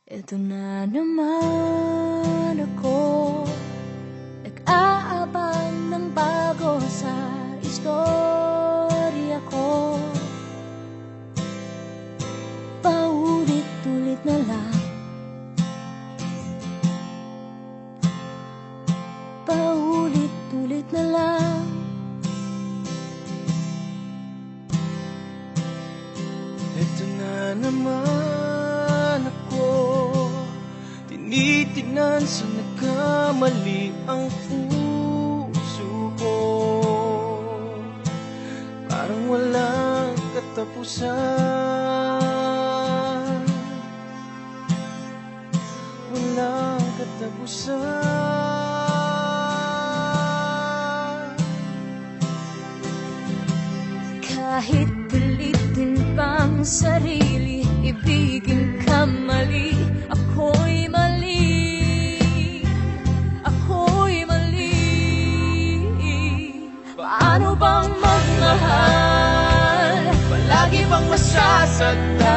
Ito na naman ako, nag-aabang ng bago sa istorya ko. Paulit-ulit na lang, paulit-ulit na lang. Ito na naman ako, tinitignan sa nagkamali ang puso ko. Parang walang katapusan, walang katapusan. Kahit pilitin pang sarili, ibigin ka mali, ako'y mali, ako'y mali. Paano bang magmahal, palagi bang masasaktan?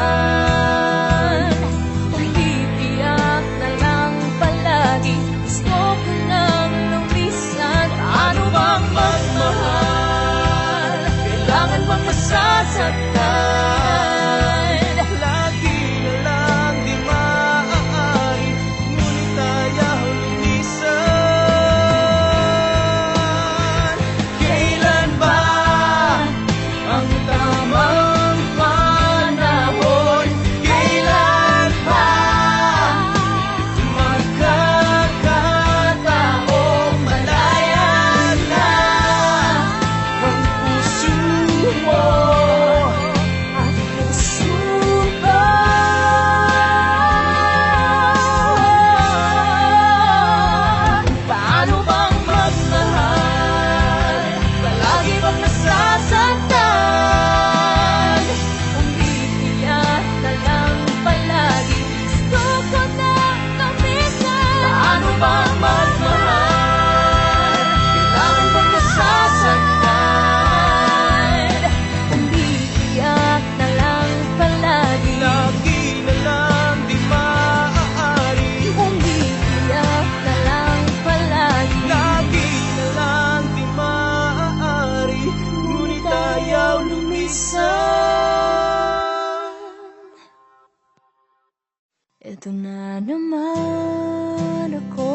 Kung titiyak na lang palagi, gusto ko nang lumisan. Paano bang magmahal, kailangan bang masasaktan? Lagi na lang di maaari, ngunit ayaw lumisan. Kailan ba ang tamang panahon? Kailan ba magkakataong malaya na ang puso mo? Paano bang magmahal, palagi bang nasasaktan? Kung titiyak na lang palagi, gusto ko nang lumisan. Paano bang magmahal, kailangan bang masasaktan? Kung titiyak na lang palagi, Lagi na lang di maaari, kung titiyak na lang palagi. lagi na lang di maaari, ngunit ayaw lumisan. Ito na naman ako,